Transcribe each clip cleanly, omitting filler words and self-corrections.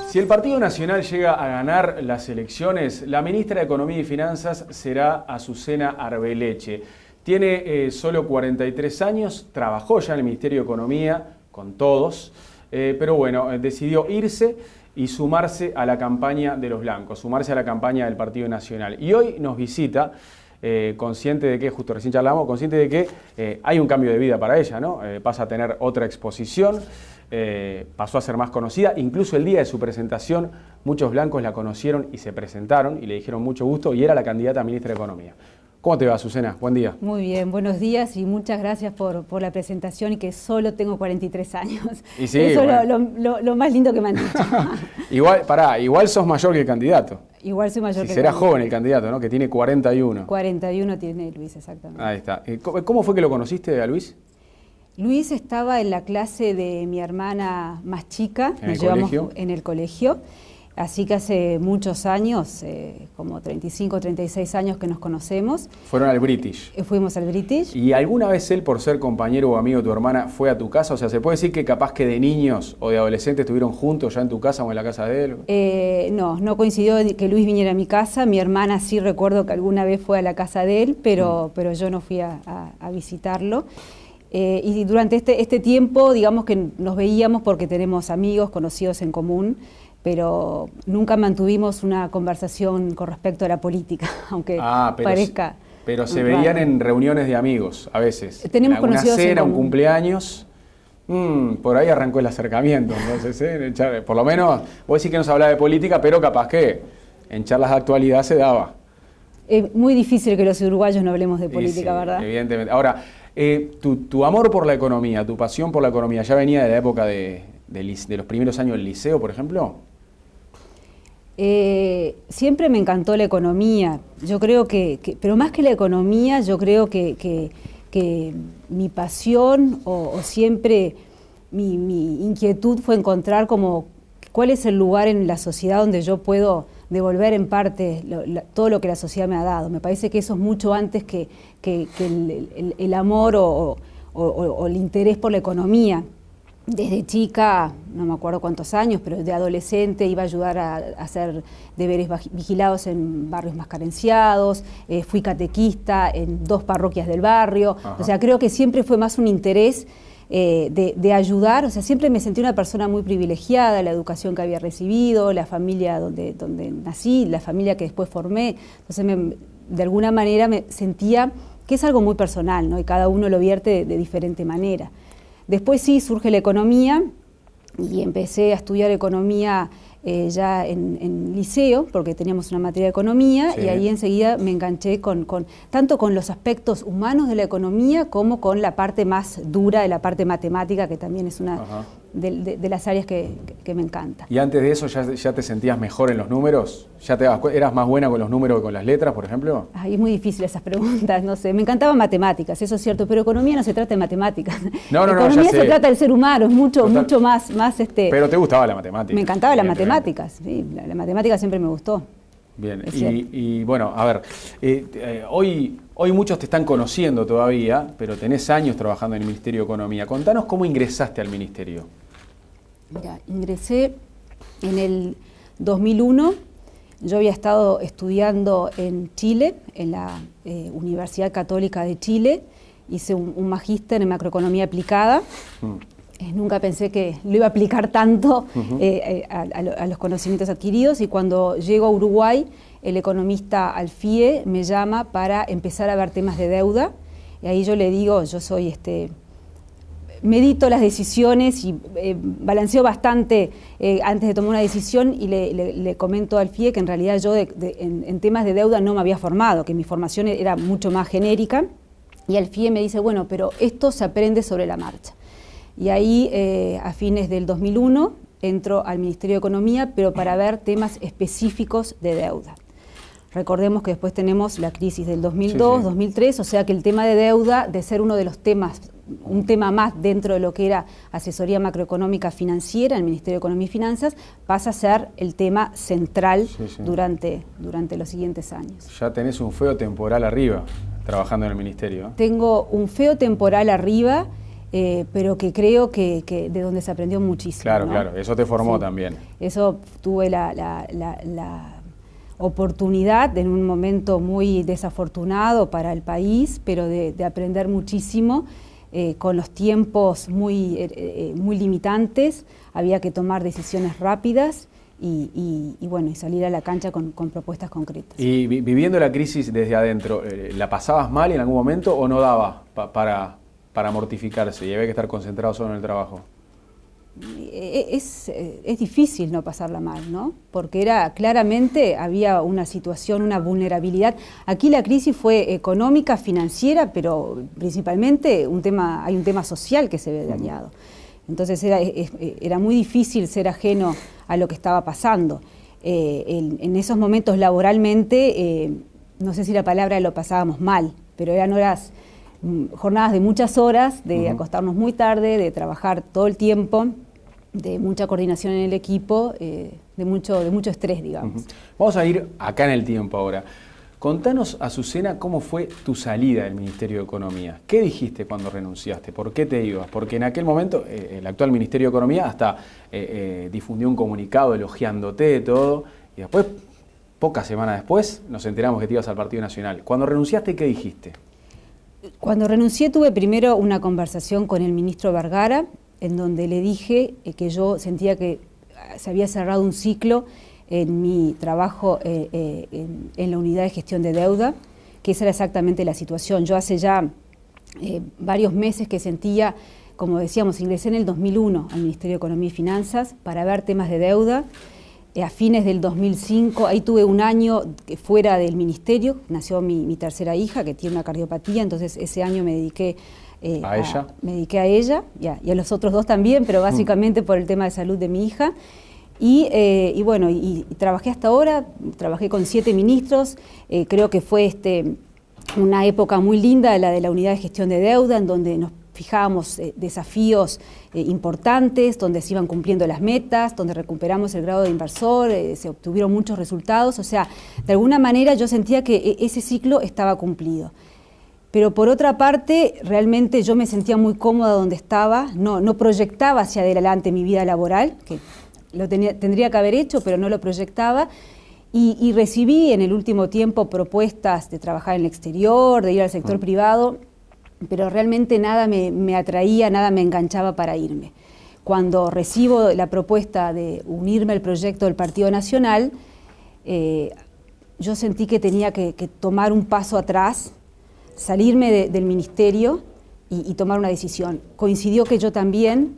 Si el Partido Nacional llega a ganar las elecciones, la ministra de Economía y Finanzas será Azucena Arbeleche. Tiene solo 43 años, trabajó ya en el Ministerio de Economía con todos, pero bueno, decidió irse y sumarse a la campaña de los blancos, sumarse a la campaña del Partido Nacional. Y hoy nos visita, consciente de que, justo recién charlamos, consciente de que hay un cambio de vida para ella, ¿no? Pasa a tener otra exposición, pasó a ser más conocida, incluso el día de su presentación muchos blancos la conocieron y se presentaron y le dijeron mucho gusto y era la candidata a ministra de Economía. ¿Cómo te va, Azucena? Buen día. Muy bien, buenos días y muchas gracias por la presentación y que solo tengo 43 años. Y sí, eso bueno. es lo más lindo que me han dicho. Igual sos mayor que el candidato. Igual soy mayor que el será candidato. joven el candidato, ¿no? Que tiene 41. 41 tiene Luis, exactamente. Ahí está. ¿Cómo fue que lo conociste a Luis? Luis estaba en la clase de mi hermana más chica, ¿En nos el llevamos colegio? en el colegio, así que hace muchos años, como 35, 36 años que nos conocemos. Fueron al British. Fuimos al British. ¿Y alguna vez él, por ser compañero o amigo de tu hermana, fue a tu casa? O sea, ¿se puede decir que capaz que de niños o de adolescentes estuvieron juntos ya en tu casa o en la casa de él? No coincidió que Luis viniera a mi casa. Mi hermana sí recuerdo que alguna vez fue a la casa de él, pero yo no fui a visitarlo. Y durante este tiempo, digamos que nos veíamos porque tenemos amigos, conocidos en común, pero nunca mantuvimos una conversación con respecto a la política, aunque parezca. Pero se veían en reuniones de amigos, a veces. Tenemos en alguna conocidos cena, en un común. cumpleaños. Por ahí arrancó el acercamiento. Entonces, por lo menos, vos decís que no se hablaba de política, pero capaz que en charlas de actualidad se daba. Es muy difícil que los uruguayos no hablemos de política, Sí, ¿verdad? Evidentemente. Ahora, tu amor por la economía, tu pasión por la economía, ¿ya venía de la época de los primeros años del liceo, por ejemplo? Siempre me encantó la economía. Yo creo pero más que la economía, yo creo que mi pasión o siempre mi inquietud fue encontrar como cuál es el lugar en la sociedad donde yo puedo devolver en parte todo lo que la sociedad me ha dado. Me parece que eso es mucho antes que el amor o el interés por la economía. Desde chica, no me acuerdo cuántos años, pero de adolescente iba a ayudar a hacer deberes vigilados en barrios más carenciados, fui catequista en 2 parroquias del barrio. Ajá. O sea, creo que siempre fue más un interés de ayudar. O sea, siempre me sentí una persona muy privilegiada, la educación que había recibido, la familia donde nací, la familia que después formé. Entonces, de alguna manera me sentía que es algo muy personal, ¿no? Y cada uno lo vierte de diferente manera. Después sí surge la economía y empecé a estudiar economía ya en liceo, porque teníamos una materia de economía, Sí. y ahí enseguida me enganché tanto con los aspectos humanos de la economía como con la parte más dura de la parte matemática, que también es una de las áreas que me encanta. ¿Y antes de eso ya te sentías mejor en los números? ¿Eras más buena con los números que con las letras, por ejemplo? Ay, es muy difícil esas preguntas, no sé. Me encantaban matemáticas, eso es cierto, pero economía no se trata de matemáticas. No, economía ya se sé. trata del ser humano, es mucho más Pero te gustaba la matemática. Me encantaba la evidentemente. matemáticas, sí, la matemática siempre me gustó. Bien, Es cierto. y bueno, a ver, hoy muchos te están conociendo todavía, pero tenés años trabajando en el Ministerio de Economía. Contanos cómo ingresaste al Ministerio. Mira, ingresé en el 2001, yo había estado estudiando en Chile, en la Universidad Católica de Chile, hice un magíster en macroeconomía aplicada. Nunca pensé que lo iba a aplicar tanto a los conocimientos adquiridos, y cuando llego a Uruguay, el economista Alfie me llama para empezar a ver temas de deuda, y ahí yo le digo, yo soy medito las decisiones y balanceo bastante antes de tomar una decisión, y le comento al FIE que en realidad yo en temas de deuda no me había formado, que mi formación era mucho más genérica, y el FIE me dice, bueno, pero esto se aprende sobre la marcha. Y ahí, a fines del 2001, entro al Ministerio de Economía, pero para ver temas específicos de deuda. Recordemos que después tenemos la crisis del 2002, Sí. 2003, o sea que el tema de deuda, de ser uno de los temas, un tema más dentro de lo que era asesoría macroeconómica financiera en el Ministerio de Economía y Finanzas, pasa a ser el tema central durante los siguientes años. Ya tenés un feo temporal arriba, trabajando en el Ministerio. Tengo un feo temporal arriba. pero que creo que de donde se aprendió muchísimo. Claro, ¿no? claro, eso te formó Sí. también. Eso tuve la oportunidad en un momento muy desafortunado para el país, pero de aprender muchísimo. Con los tiempos muy limitantes, había que tomar decisiones rápidas y salir a la cancha con propuestas concretas. Y viviendo la crisis desde adentro, ¿la pasabas mal en algún momento o no daba para mortificarse y había que estar concentrado solo en el trabajo? Es difícil no pasarla mal, ¿no? Porque claramente había una situación, una vulnerabilidad. Aquí la crisis fue económica, financiera, pero principalmente hay un tema social que se ve dañado. Entonces era muy difícil ser ajeno a lo que estaba pasando. En esos momentos laboralmente, no sé si la palabra lo pasábamos mal, pero eran jornadas de muchas horas, de acostarnos muy tarde, de trabajar todo el tiempo, de mucha coordinación en el equipo, de mucho estrés, digamos. Vamos a ir acá en el tiempo ahora. Contanos, Azucena, cómo fue tu salida del Ministerio de Economía. ¿Qué dijiste cuando renunciaste? ¿Por qué te ibas? Porque en aquel momento el actual Ministerio de Economía hasta difundió un comunicado elogiándote, todo, y después, pocas semanas después, nos enteramos que te ibas al Partido Nacional. Cuando renunciaste, ¿qué dijiste? Cuando renuncié tuve primero una conversación con el ministro Vergara, en donde le dije que yo sentía que se había cerrado un ciclo en mi trabajo en la unidad de gestión de deuda, que esa era exactamente la situación. Yo hace ya varios meses que sentía, como decíamos, ingresé en el 2001 al Ministerio de Economía y Finanzas para ver temas de deuda. A fines del 2005, ahí tuve un año fuera del ministerio, nació mi tercera hija que tiene una cardiopatía, entonces ese año me dediqué ¿A ella? Me dediqué a ella y a los otros dos también, pero básicamente por el tema de salud de mi hija. Y trabajé hasta ahora, trabajé con 7 ministros, creo que fue una época muy linda la de la unidad de gestión de deuda, en donde nos fijábamos desafíos importantes, donde se iban cumpliendo las metas, donde recuperamos el grado de inversor, se obtuvieron muchos resultados, o sea, de alguna manera yo sentía que ese ciclo estaba cumplido. Pero por otra parte, realmente yo me sentía muy cómoda donde estaba, no proyectaba hacia adelante mi vida laboral, que tendría que haber hecho, pero no lo proyectaba, y recibí en el último tiempo propuestas de trabajar en el exterior, de ir al sector privado, pero realmente nada me atraía, nada me enganchaba para irme. Cuando recibo la propuesta de unirme al proyecto del Partido Nacional, yo sentí que tenía que tomar un paso atrás, salirme del ministerio y tomar una decisión. Coincidió que yo también,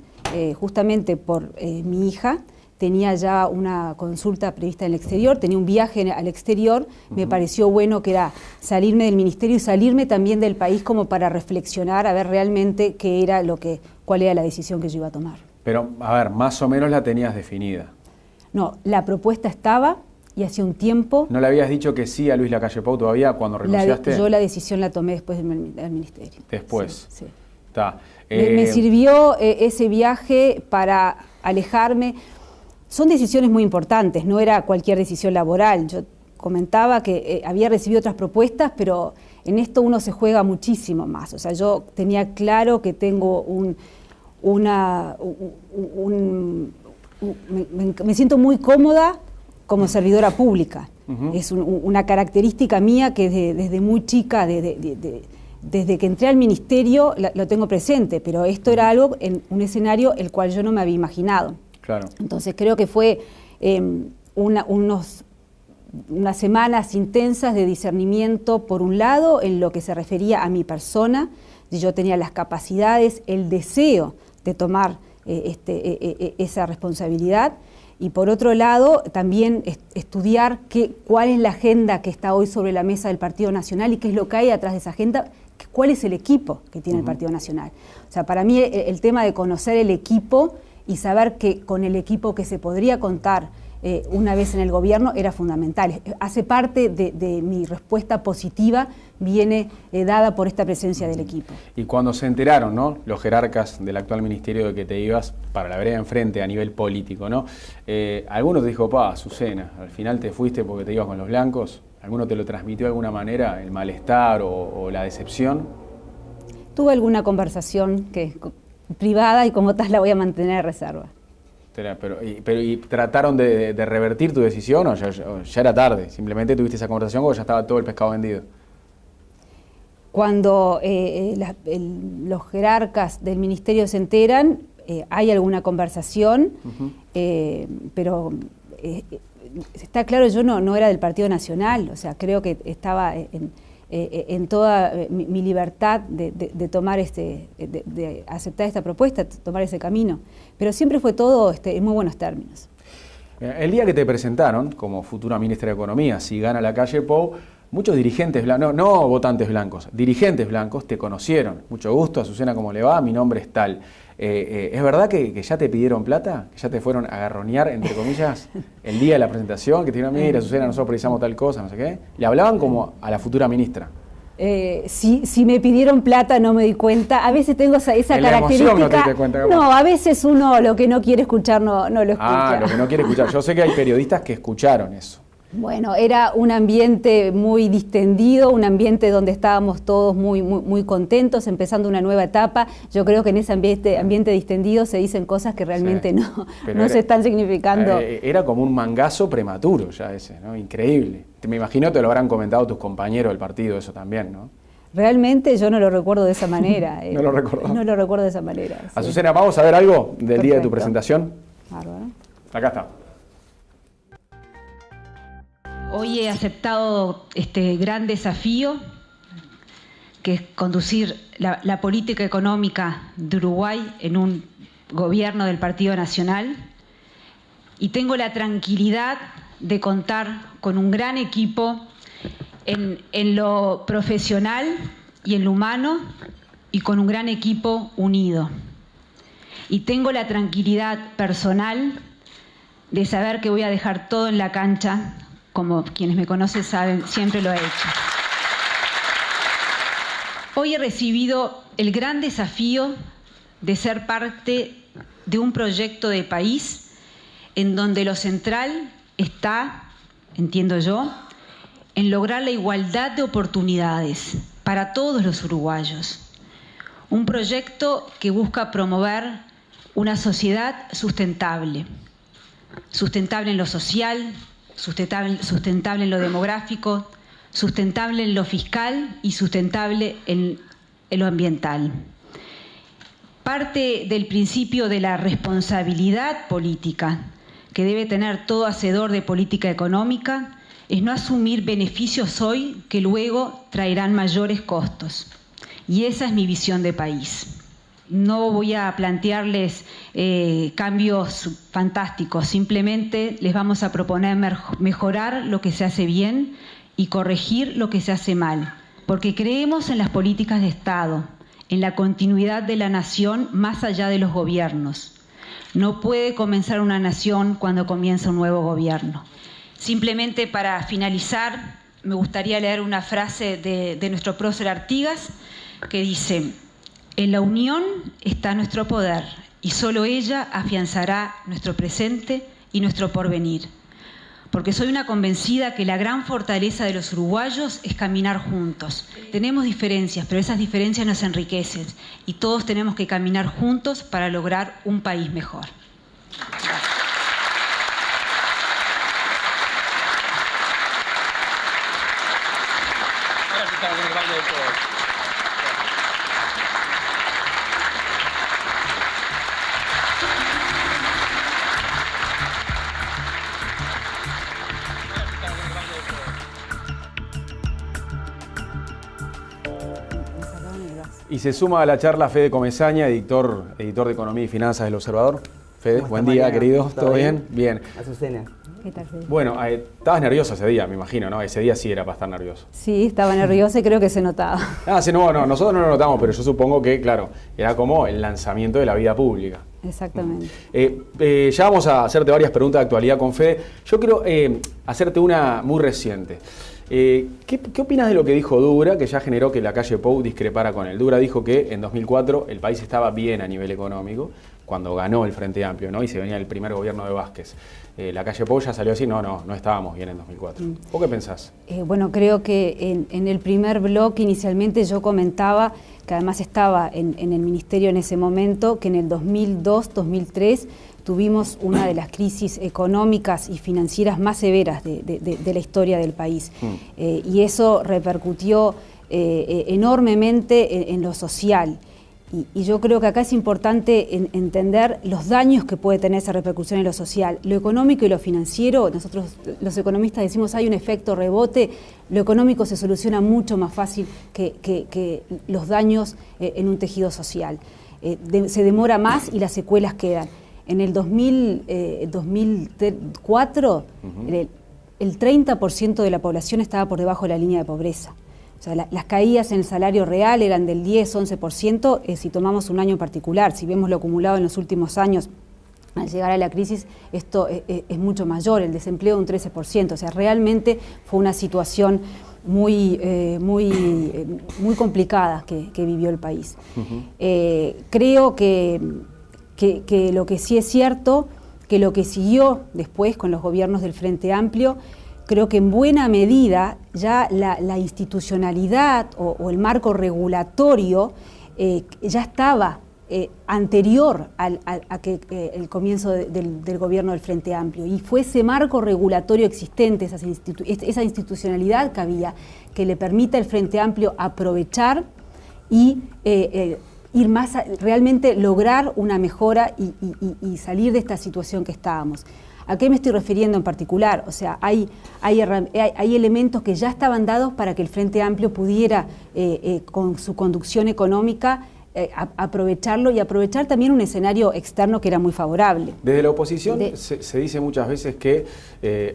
justamente por mi hija, tenía ya una consulta prevista en el exterior, tenía un viaje al exterior, me pareció bueno que era salirme del ministerio y salirme también del país como para reflexionar, a ver realmente cuál era la decisión que yo iba a tomar. Pero, a ver, más o menos la tenías definida. No, la propuesta estaba y hacía un tiempo. ¿No le habías dicho que sí a Luis Lacalle Pou todavía cuando renunciaste? Yo la decisión la tomé después del ministerio. Después. Sí. Está. Me sirvió ese viaje para alejarme. Son decisiones muy importantes, no era cualquier decisión laboral. Yo comentaba que había recibido otras propuestas, pero en esto uno se juega muchísimo más. O sea, yo tenía claro que tengo me siento muy cómoda como servidora pública. Es una característica mía que desde muy chica, desde que entré al ministerio, lo tengo presente, pero esto era algo en un escenario el cual yo no me había imaginado. Claro. Entonces creo que fue unas semanas intensas de discernimiento, por un lado, en lo que se refería a mi persona, yo tenía las capacidades, el deseo de tomar esa responsabilidad, y por otro lado, también estudiar cuál es la agenda que está hoy sobre la mesa del Partido Nacional y qué es lo que hay atrás de esa agenda, cuál es el equipo que tiene el Partido Nacional. O sea, para mí el tema de conocer el equipo y saber que con el equipo que se podría contar una vez en el gobierno era fundamental. Hace parte de mi respuesta positiva, viene dada por esta presencia del equipo. Y cuando se enteraron, ¿no?, los jerarcas del actual ministerio de que te ibas para la vereda enfrente a nivel político, ¿no? Alguno te dijo, Azucena, al final te fuiste porque te ibas con los blancos. ¿Alguno te lo transmitió de alguna manera, el malestar o la decepción? Tuve alguna conversación que privada y como tal la voy a mantener de reserva. ¿Y trataron de revertir tu decisión o ya era tarde? Simplemente tuviste esa conversación o ya estaba todo el pescado vendido. Cuando los jerarcas del ministerio se enteran, hay alguna conversación, pero está claro, yo no era del Partido Nacional, o sea, creo que estaba en toda mi libertad de tomar de aceptar esta propuesta, tomar ese camino. Pero siempre fue todo en muy buenos términos. El día que te presentaron como futura ministra de Economía, si gana Lacalle Pou, muchos dirigentes blancos, no votantes blancos, dirigentes blancos te conocieron. Mucho gusto, Azucena, ¿cómo le va? Mi nombre es tal. ¿Es verdad que ya te pidieron plata? ¿Que ya te fueron a agarronear, entre comillas, el día de la presentación? Que te dijeron, mira, Azucena, nosotros precisamos tal cosa, no sé qué. ¿Le hablaban como a la futura ministra? Si me pidieron plata no me di cuenta. A veces tengo esa característica. No te diste cuenta, no, a veces uno lo que no quiere escuchar no lo escucha. Lo que no quiere escuchar. Yo sé que hay periodistas que escucharon eso. Bueno, era un ambiente muy distendido, un ambiente donde estábamos todos muy contentos, empezando una nueva etapa. Yo creo que en ese ambiente distendido se dicen cosas que realmente no se están significando. Era como un mangazo prematuro ya ese, ¿no? Increíble. Me imagino te lo habrán comentado tus compañeros del partido eso también, ¿no? Realmente yo no lo recuerdo de esa manera. ¿No lo recuerdo? No lo recuerdo de esa manera. Sí. Azucena, ¿vamos a ver algo del Perfecto. día de tu presentación? Bárbaro. Acá está. Hoy he aceptado este gran desafío, que es conducir la política económica de Uruguay en un gobierno del Partido Nacional, y tengo la tranquilidad de contar con un gran equipo en lo profesional y en lo humano, y con un gran equipo unido. Y tengo la tranquilidad personal de saber que voy a dejar todo en la cancha. Como quienes me conocen saben, siempre lo he hecho. Hoy he recibido el gran desafío de ser parte de un proyecto de país en donde lo central está, entiendo yo, en lograr la igualdad de oportunidades para todos los uruguayos. Un proyecto que busca promover una sociedad sustentable. Sustentable en lo social, sustentable en lo demográfico, sustentable en lo fiscal y sustentable en lo ambiental. Parte del principio de la responsabilidad política que debe tener todo hacedor de política económica es no asumir beneficios hoy que luego traerán mayores costos. Y esa es mi visión de país. No voy a plantearles cambios fantásticos, simplemente les vamos a proponer mejorar lo que se hace bien y corregir lo que se hace mal, porque creemos en las políticas de Estado, en la continuidad de la nación más allá de los gobiernos. No puede comenzar una nación cuando comienza un nuevo gobierno. Simplemente para finalizar, me gustaría leer una frase de nuestro prócer Artigas que dice: en la unión está nuestro poder y solo ella afianzará nuestro presente y nuestro porvenir. Porque soy una convencida que la gran fortaleza de los uruguayos es caminar juntos. Tenemos diferencias, pero esas diferencias nos enriquecen y todos tenemos que caminar juntos para lograr un país mejor. Y se suma a la charla Fede Comesaña, editor de Economía y Finanzas del Observador. Fede, buen día, María, querido. ¿Todo bien? Bien. Azucena. ¿Qué tal, Fede? Bueno, estabas nerviosa ese día, me imagino, ¿no? Ese día sí era para estar nervioso. Sí, estaba nerviosa y creo que se notaba. Sí, no, nosotros no lo notamos, pero yo supongo que, claro, era como el lanzamiento de la vida pública. Exactamente. Ya vamos a hacerte varias preguntas de actualidad con Fede. Yo quiero hacerte una muy reciente. ¿Qué opinas de lo que dijo Dura, que ya generó que Lacalle Pou discrepara con él? Dura dijo que en 2004 el país estaba bien a nivel económico, cuando ganó el Frente Amplio, ¿no? Y se venía el primer gobierno de Vázquez. La calle Pou ya salió así, no estábamos bien en 2004. ¿Vos qué pensás? Bueno, creo que en el primer bloque inicialmente yo comentaba, que además estaba en el ministerio en ese momento, que en el 2002-2003 tuvimos una de las crisis económicas y financieras más severas de la historia del país. Y eso repercutió enormemente en lo social. Y yo creo que acá es importante entender los daños que puede tener esa repercusión en lo social. Lo económico y lo financiero, nosotros los economistas decimos hay un efecto rebote, lo económico se soluciona mucho más fácil que los daños en un tejido social. Se demora más y las secuelas quedan. En el 2004, el 30% de la población estaba por debajo de la línea de pobreza. O sea, las caídas en el salario real eran del 10-11%, si tomamos un año en particular. Si vemos lo acumulado en los últimos años, al llegar a la crisis, esto es mucho mayor, el desempleo de un 13%. O sea, realmente fue una situación muy complicada que vivió el país. Creo que lo que sí es cierto, que lo que siguió después con los gobiernos del Frente Amplio, creo que en buena medida ya la institucionalidad o el marco regulatorio ya estaba anterior a que el comienzo del gobierno del Frente Amplio. Y fue ese marco regulatorio existente, esa institucionalidad que había, que le permite al Frente Amplio aprovechar y ir más realmente lograr una mejora y salir de esta situación que estábamos. ¿A qué me estoy refiriendo en particular? O sea, hay elementos que ya estaban dados para que el Frente Amplio pudiera, con su conducción económica, aprovecharlo y aprovechar también un escenario externo que era muy favorable. Desde la oposición se dice muchas veces que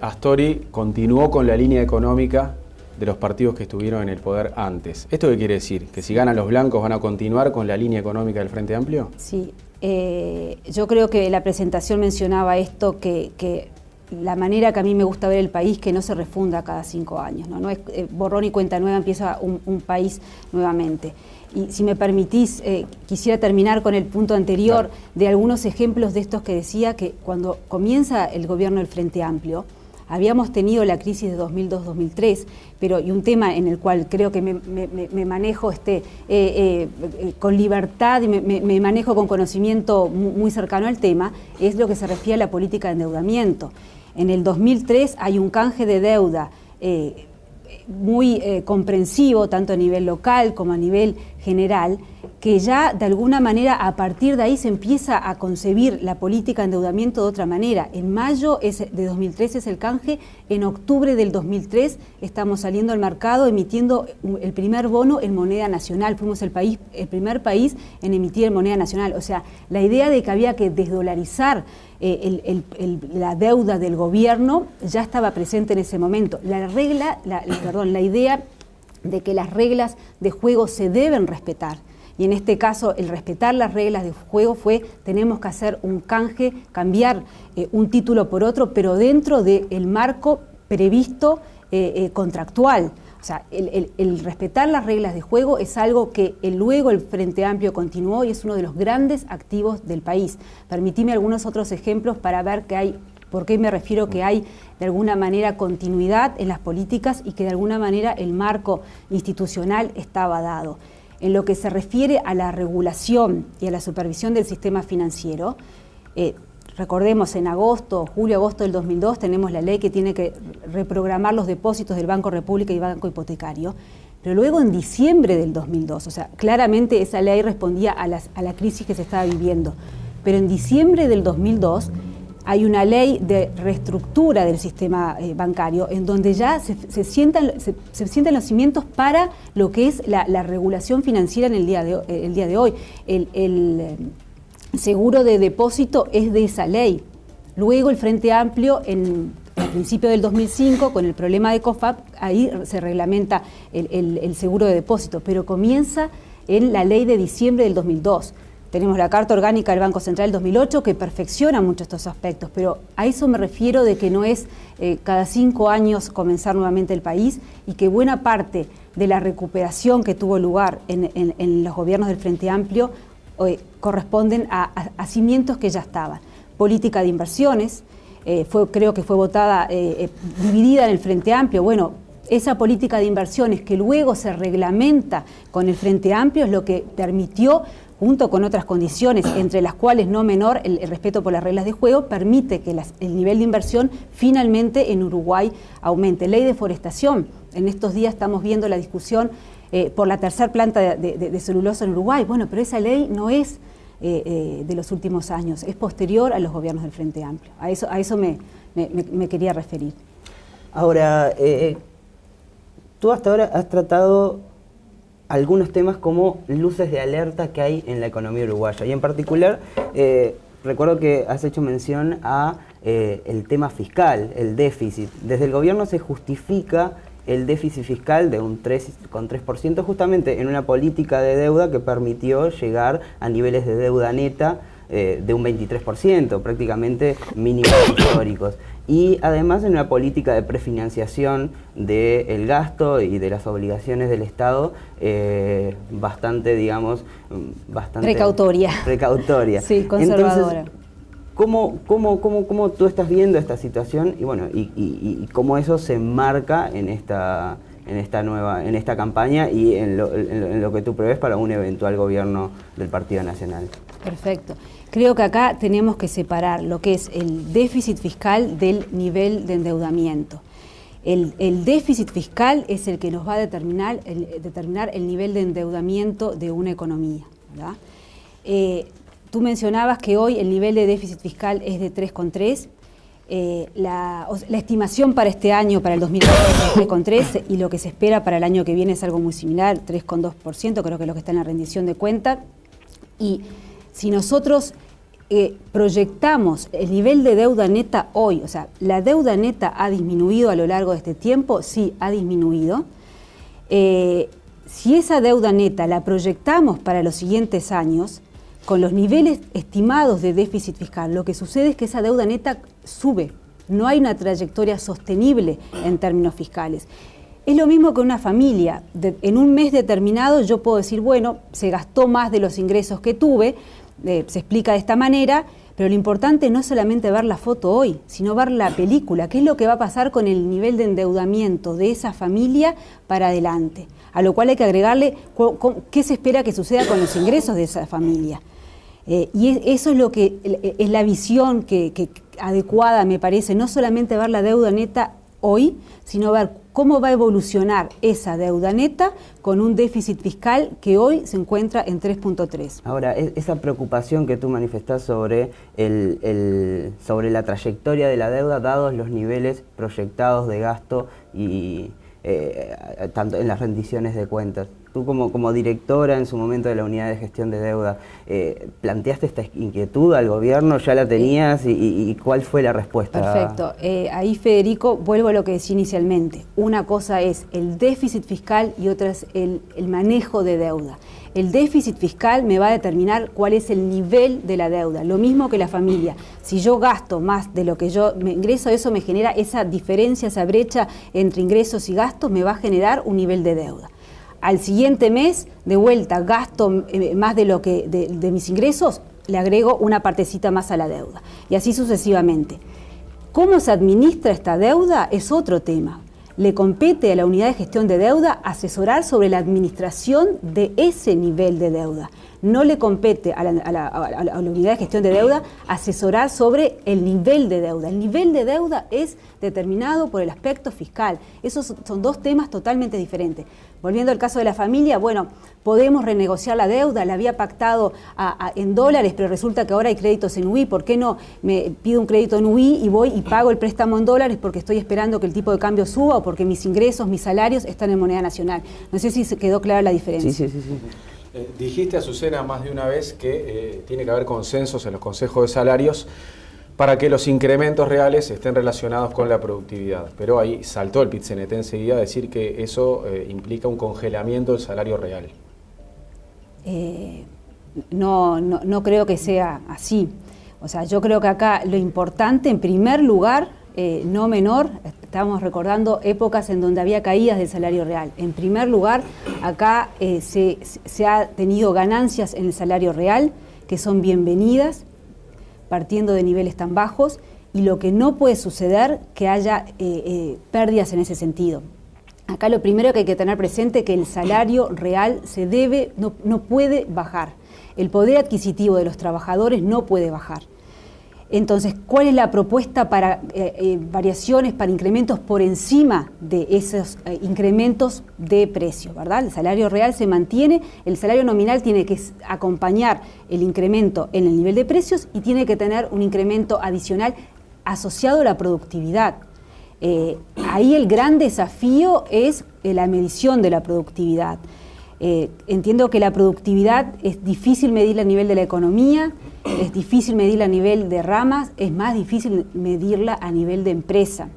Astori continuó con la línea económica de los partidos que estuvieron en el poder antes. ¿Esto qué quiere decir? ¿Que si ganan los blancos van a continuar con la línea económica del Frente Amplio? Sí. Yo creo que la presentación mencionaba esto, que la manera que a mí me gusta ver el país, que no se refunda cada 5 años, no es borrón y cuenta nueva, empieza un país nuevamente. Y si me permitís, quisiera terminar con el punto anterior, claro, de algunos ejemplos de estos que decía que cuando comienza el gobierno del Frente Amplio, habíamos tenido la crisis de 2002-2003, y un tema en el cual creo que me manejo con libertad y me manejo con conocimiento muy cercano al tema, es lo que se refiere a la política de endeudamiento. En el 2003 hay un canje de deuda muy comprensivo, tanto a nivel local como a nivel general, que ya de alguna manera a partir de ahí se empieza a concebir la política de endeudamiento de otra manera. En mayo de 2003 es el canje, en octubre del 2003 estamos saliendo al mercado emitiendo el primer bono en moneda nacional. Fuimos el primer país en emitir en moneda nacional. O sea, la idea de que había que desdolarizar la deuda del gobierno ya estaba presente en ese momento. La idea de que las reglas de juego se deben respetar. Y en este caso, el respetar las reglas de juego tenemos que hacer un canje, cambiar un título por otro, pero dentro del marco previsto contractual. O sea, el respetar las reglas de juego es algo que luego el Frente Amplio continuó y es uno de los grandes activos del país. Permitime algunos otros ejemplos para ver que hay, por qué me refiero que hay de alguna manera continuidad en las políticas y que de alguna manera el marco institucional estaba dado. En lo que se refiere a la regulación y a la supervisión del sistema financiero, recordemos en julio-agosto del 2002 tenemos la ley que tiene que reprogramar los depósitos del Banco República y Banco Hipotecario, pero luego en diciembre del 2002, o sea, claramente esa ley respondía a la crisis que se estaba viviendo, pero en diciembre del 2002 hay una ley de reestructura del sistema bancario en donde ya se sientan los cimientos para lo que es la regulación financiera en el día de hoy. El seguro de depósito es de esa ley. Luego el Frente Amplio, al principio del 2005, con el problema de COFAP, ahí se reglamenta el seguro de depósito, pero comienza en la ley de diciembre del 2002. Tenemos la Carta Orgánica del Banco Central del 2008 que perfecciona mucho estos aspectos, pero a eso me refiero de que no es cada 5 años comenzar nuevamente el país y que buena parte de la recuperación que tuvo lugar en los gobiernos del Frente Amplio corresponden a cimientos que ya estaban. Política de inversiones, creo que fue votada, dividida en el Frente Amplio. Bueno, esa política de inversiones que luego se reglamenta con el Frente Amplio es lo que permitió, junto con otras condiciones, entre las cuales no menor el respeto por las reglas de juego, permite que el nivel de inversión finalmente en Uruguay aumente. Ley de forestación. En estos días estamos viendo la discusión por la tercera planta de celulosa en Uruguay. Bueno, pero esa ley no es de los últimos años, es posterior a los gobiernos del Frente Amplio. A eso me quería referir. Ahora, tú hasta ahora has tratado algunos temas como luces de alerta que hay en la economía uruguaya. Y en particular, recuerdo que has hecho mención a el tema fiscal, el déficit. Desde el gobierno se justifica el déficit fiscal de un 3,3% justamente en una política de deuda que permitió llegar a niveles de deuda neta de un 23%, prácticamente mínimos históricos. Y además en una política de prefinanciación del gasto y de las obligaciones del Estado bastante, digamos, bastante... Precautoria. Sí, conservadora. Entonces, ¿cómo tú estás viendo esta situación y bueno y cómo eso se enmarca en esta campaña y en lo que tú prevés para un eventual gobierno del Partido Nacional? Perfecto. Creo que acá tenemos que separar lo que es el déficit fiscal del nivel de endeudamiento. El déficit fiscal es el que nos va a determinar el nivel de endeudamiento de una economía, ¿verdad? Tú mencionabas que hoy el nivel de déficit fiscal es de 3,3. La estimación para este año, para el 2020, es 3,3 y lo que se espera para el año que viene es algo muy similar, 3,2%, creo que es lo que está en la rendición de cuenta. Y si nosotros proyectamos el nivel de deuda neta hoy, o sea, la deuda neta ha disminuido a lo largo de este tiempo, sí, ha disminuido. Si esa deuda neta la proyectamos para los siguientes años, con los niveles estimados de déficit fiscal, lo que sucede es que esa deuda neta sube. No hay una trayectoria sostenible en términos fiscales. Es lo mismo que una familia. En un mes determinado yo puedo decir, bueno, se gastó más de los ingresos que tuve, se explica de esta manera, pero lo importante no es solamente ver la foto hoy, sino ver la película, qué es lo que va a pasar con el nivel de endeudamiento de esa familia para adelante. A lo cual hay que agregarle qué se espera que suceda con los ingresos de esa familia. Y eso es lo que es la visión que adecuada, me parece, no solamente ver la deuda neta hoy, sino ver cómo va a evolucionar esa deuda neta con un déficit fiscal que hoy se encuentra en 3,3. Ahora, esa preocupación que tú manifestás sobre sobre la trayectoria de la deuda, dados los niveles proyectados de gasto y tanto en las rendiciones de cuentas. Tú como directora en su momento de la Unidad de Gestión de Deuda, ¿planteaste esta inquietud al gobierno? ¿Ya la tenías? ¿Y cuál fue la respuesta? Perfecto. Ahí, Federico, vuelvo a lo que decía inicialmente. Una cosa es el déficit fiscal y otra es el manejo de deuda. El déficit fiscal me va a determinar cuál es el nivel de la deuda, lo mismo que la familia. Si yo gasto más de lo que yo me ingreso, eso me genera esa diferencia, esa brecha entre ingresos y gastos, me va a generar un nivel de deuda. Al siguiente mes, de vuelta, gasto más de lo que de mis ingresos, le agrego una partecita más a la deuda. Y así sucesivamente. ¿Cómo se administra esta deuda? Es otro tema. Le compete a la Unidad de Gestión de Deuda asesorar sobre la administración de ese nivel de deuda. No le compete a la Unidad de Gestión de Deuda asesorar sobre el nivel de deuda. El nivel de deuda es determinado por el aspecto fiscal. Esos son dos temas totalmente diferentes. Volviendo al caso de la familia, bueno, podemos renegociar la deuda, la había pactado en dólares, pero resulta que ahora hay créditos en UI. ¿Por qué no me pido un crédito en UI y voy y pago el préstamo en dólares porque estoy esperando que el tipo de cambio suba o porque mis ingresos, mis salarios están en moneda nacional? No sé si se quedó clara la diferencia. Sí. Dijiste, Azucena, más de una vez que tiene que haber consensos en los consejos de salarios para que los incrementos reales estén relacionados con la productividad. Pero ahí saltó el PIT-CNT enseguida a decir que eso implica un congelamiento del salario real. No creo que sea así. O sea, yo creo que acá lo importante, en primer lugar, no menor, estamos recordando épocas en donde había caídas del salario real. En primer lugar, acá se ha tenido ganancias en el salario real, que son bienvenidas, partiendo de niveles tan bajos, y lo que no puede suceder que haya pérdidas en ese sentido. Acá lo primero que hay que tener presente es que el salario real no puede bajar. El poder adquisitivo de los trabajadores no puede bajar. Entonces, ¿cuál es la propuesta para variaciones, para incrementos por encima de esos incrementos de precio, ¿verdad? El salario real se mantiene, el salario nominal tiene que acompañar el incremento en el nivel de precios y tiene que tener un incremento adicional asociado a la productividad. Ahí el gran desafío es la medición de la productividad. Entiendo que la productividad es difícil medirla a nivel de la economía, es difícil medirla a nivel de ramas, es más difícil medirla a nivel de empresa.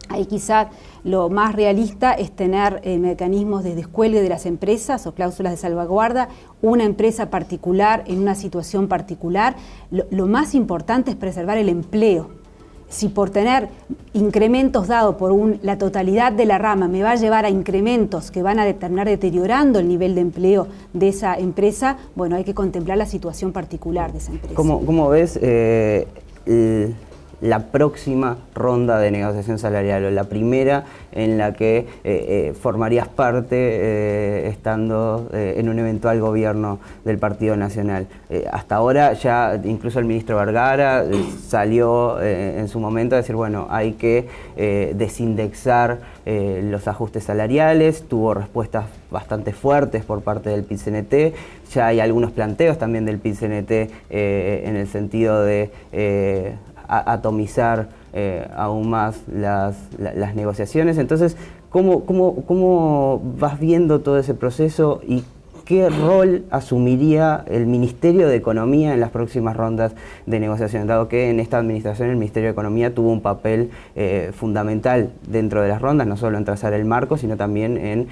Ahí quizás lo más realista es tener mecanismos de descuelgue de las empresas o cláusulas de salvaguarda, una empresa particular en una situación particular. Lo más importante es preservar el empleo. Si por tener incrementos dados por la totalidad de la rama me va a llevar a incrementos que van a terminar deteriorando el nivel de empleo de esa empresa, bueno, hay que contemplar la situación particular de esa empresa. ¿Cómo ves la próxima ronda de negociación salarial o la primera en la que formarías parte estando en un eventual gobierno del Partido Nacional? Hasta ahora ya incluso el ministro Vergara salió en su momento a decir, bueno, hay que desindexar los ajustes salariales, tuvo respuestas bastante fuertes por parte del PIT-CNT, ya hay algunos planteos también del PIT-CNT en el sentido de atomizar aún más las negociaciones. Entonces, ¿cómo vas viendo todo ese proceso y qué rol asumiría el Ministerio de Economía en las próximas rondas de negociación? Dado que en esta administración el Ministerio de Economía tuvo un papel fundamental dentro de las rondas, no solo en trazar el marco, sino también en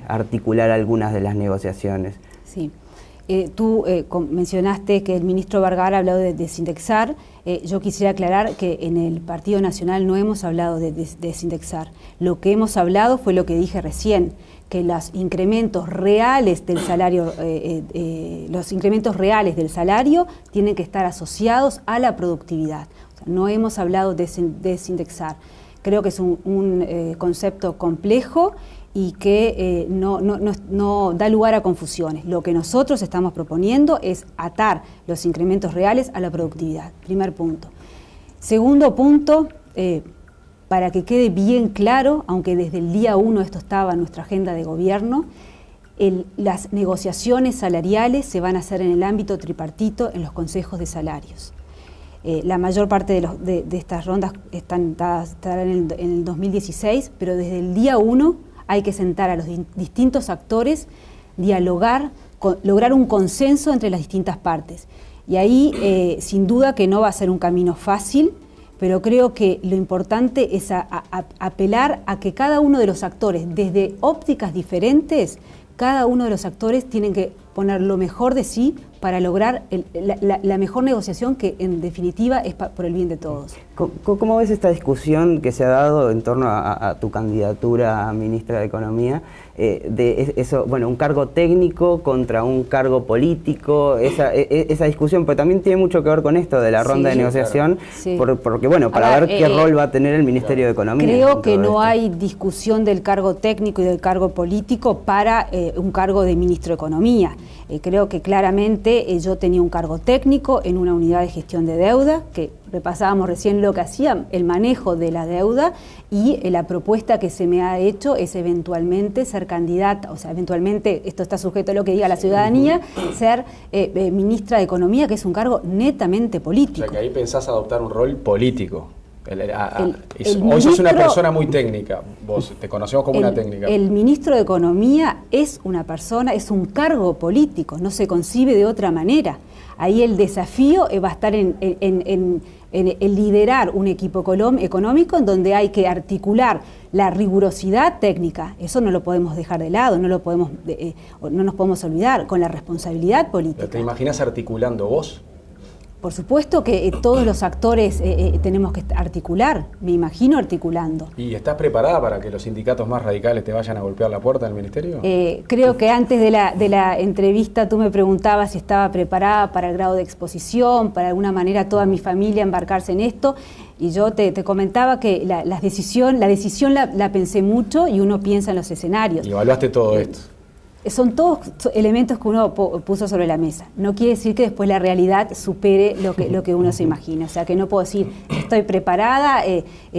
articular algunas de las negociaciones. Sí. Tú mencionaste que el ministro Vergara ha hablado de desindexar. Yo quisiera aclarar que en el Partido Nacional no hemos hablado de desindexar. Lo que hemos hablado fue lo que dije recién, que los incrementos reales del salario, tienen que estar asociados a la productividad. O sea, no hemos hablado de desindexar. Creo que es un concepto complejo y que no da lugar a confusiones. Lo que nosotros estamos proponiendo es atar los incrementos reales a la productividad. Primer punto. Segundo punto, para que quede bien claro, aunque desde el día 1 esto estaba en nuestra agenda de gobierno, las negociaciones salariales se van a hacer en el ámbito tripartito en los consejos de salarios. La mayor parte de estas rondas estarán en el 2016, pero desde el día 1 hay que sentar a los distintos actores, dialogar, lograr un consenso entre las distintas partes. Y ahí, sin duda que no va a ser un camino fácil, pero creo que lo importante es apelar a que cada uno de los actores, desde ópticas diferentes, cada uno de los actores tienen que poner lo mejor de sí para lograr la mejor negociación que en definitiva es por el bien de todos. ¿Cómo ves esta discusión que se ha dado en torno a tu candidatura a ministra de Economía? Un cargo técnico contra un cargo político, esa discusión, pero también tiene mucho que ver con esto de la ronda de negociación, claro. Porque para ver qué rol va a tener el Ministerio de Economía. Creo que no hay discusión del cargo técnico y del cargo político para un cargo de ministro de Economía. Creo que claramente yo tenía un cargo técnico en una unidad de gestión de deuda, que repasábamos recién lo que hacía, el manejo de la deuda, y la propuesta que se me ha hecho es eventualmente ser candidata, o sea, eventualmente, esto está sujeto a lo que diga la ciudadanía, ser ministra de Economía, que es un cargo netamente político. O sea, que ahí pensás adoptar un rol político. Hoy sos una persona muy técnica, vos te conocemos como una técnica. El ministro de Economía es una persona, es un cargo político, no se concibe de otra manera. Ahí el desafío va a estar en liderar un equipo económico en donde hay que articular la rigurosidad técnica, eso no lo podemos dejar de lado, no nos podemos olvidar, con la responsabilidad política. ¿Te imaginas articulando vos? Por supuesto que todos los actores tenemos que articular, me imagino articulando. ¿Y estás preparada para que los sindicatos más radicales te vayan a golpear la puerta del ministerio? Creo que antes de la entrevista tú me preguntabas si estaba preparada para el grado de exposición, para de alguna manera toda mi familia embarcarse en esto, y yo te comentaba que la decisión la pensé mucho y uno piensa en los escenarios. Y evaluaste todo esto. Son todos elementos que uno puso sobre la mesa. No quiere decir que después la realidad supere lo que uno se imagina. O sea, que no puedo decir, estoy preparada,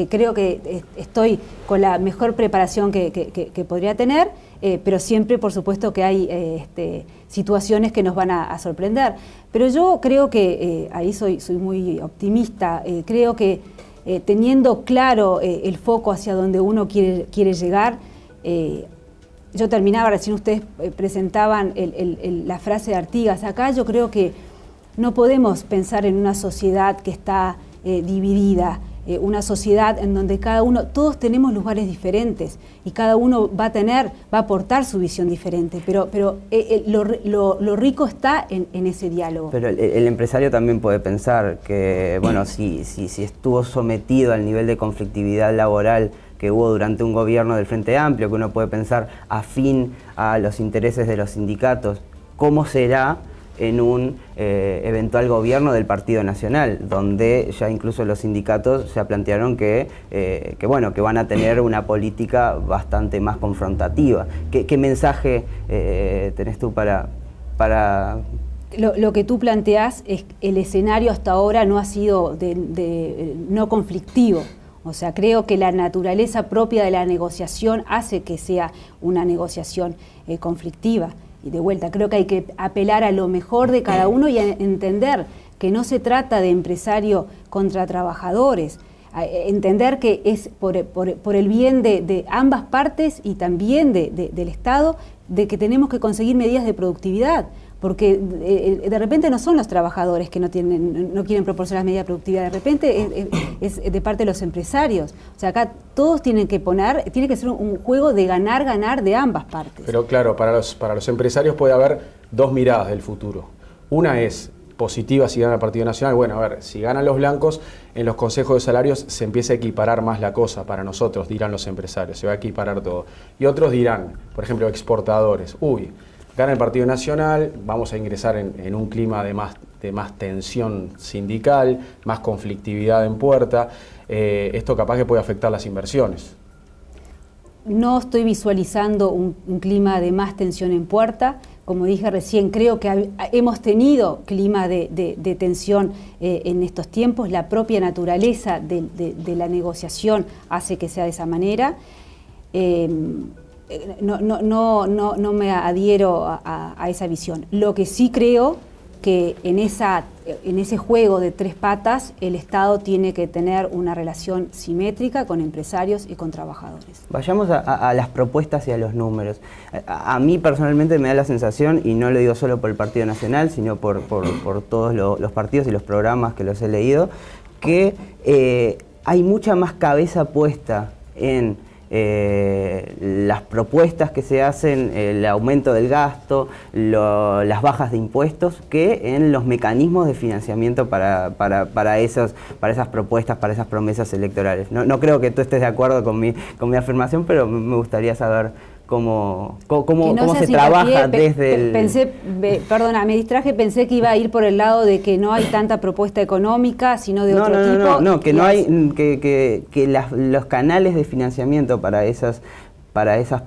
creo que estoy con la mejor preparación que podría tener, pero siempre, por supuesto, que hay situaciones que nos van a sorprender. Pero yo creo que, ahí soy muy optimista, creo que teniendo claro el foco hacia donde uno quiere llegar, yo terminaba, recién ustedes presentaban la frase de Artigas. Acá yo creo que no podemos pensar en una sociedad que está dividida, una sociedad en donde todos tenemos lugares diferentes y cada uno va a aportar su visión diferente, pero lo rico está en ese diálogo. Pero el empresario también puede pensar que, bueno, si estuvo sometido al nivel de conflictividad laboral que hubo durante un gobierno del Frente Amplio, que uno puede pensar afín a los intereses de los sindicatos, ¿cómo será en un eventual gobierno del Partido Nacional, donde ya incluso los sindicatos ya plantearon que van a tener una política bastante más confrontativa? ¿Qué mensaje tenés tú para...? Lo que tú planteás es que el escenario hasta ahora no ha sido no conflictivo. O sea, creo que la naturaleza propia de la negociación hace que sea una negociación conflictiva. Y de vuelta, creo que hay que apelar a lo mejor de cada uno y a entender que no se trata de empresario contra trabajadores. Entender que es por el bien de ambas partes y también del Estado, de que tenemos que conseguir medidas de productividad. Porque de repente no son los trabajadores que no quieren proporcionar medidas de productividad, de repente es de parte de los empresarios. O sea, acá todos tiene que ser un juego de ganar de ambas partes. Pero claro, para los empresarios puede haber dos miradas del futuro. Una es positiva si gana el Partido Nacional. Bueno, a ver, si ganan los blancos, en los consejos de salarios se empieza a equiparar más la cosa para nosotros, dirán los empresarios, se va a equiparar todo. Y otros dirán, por ejemplo, exportadores, gana el Partido Nacional, vamos a ingresar en un clima de más tensión sindical, más conflictividad en puerta. Esto capaz que puede afectar las inversiones. No estoy visualizando un clima de más tensión en puerta. Como dije recién, creo que hemos tenido clima de tensión en estos tiempos. La propia naturaleza de la negociación hace que sea de esa manera. No me adhiero a esa visión. Lo que sí creo que en ese juego de tres patas el Estado tiene que tener una relación simétrica con empresarios y con trabajadores. Vayamos a las propuestas y a los números. A mí personalmente me da la sensación, y no lo digo solo por el Partido Nacional, sino por todos los partidos y los programas que los he leído, que hay mucha más cabeza puesta en las propuestas que se hacen, el aumento del gasto, las bajas de impuestos, que en los mecanismos de financiamiento para esas propuestas, para esas promesas electorales. No creo que tú estés de acuerdo con mi afirmación, pero me gustaría saber cómo se trabaja desde el... Me distraje, pensé que iba a ir por el lado de que no hay tanta propuesta económica, sino de otro tipo. No, que no hay, que los canales de financiamiento para esas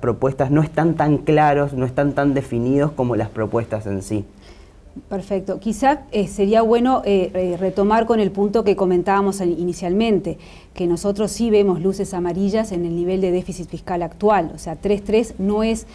propuestas no están tan claros, no están tan definidos como las propuestas en sí. Perfecto. Quizá sería bueno retomar con el punto que comentábamos inicialmente, que nosotros sí vemos luces amarillas en el nivel de déficit fiscal actual. O sea, 3.3 no es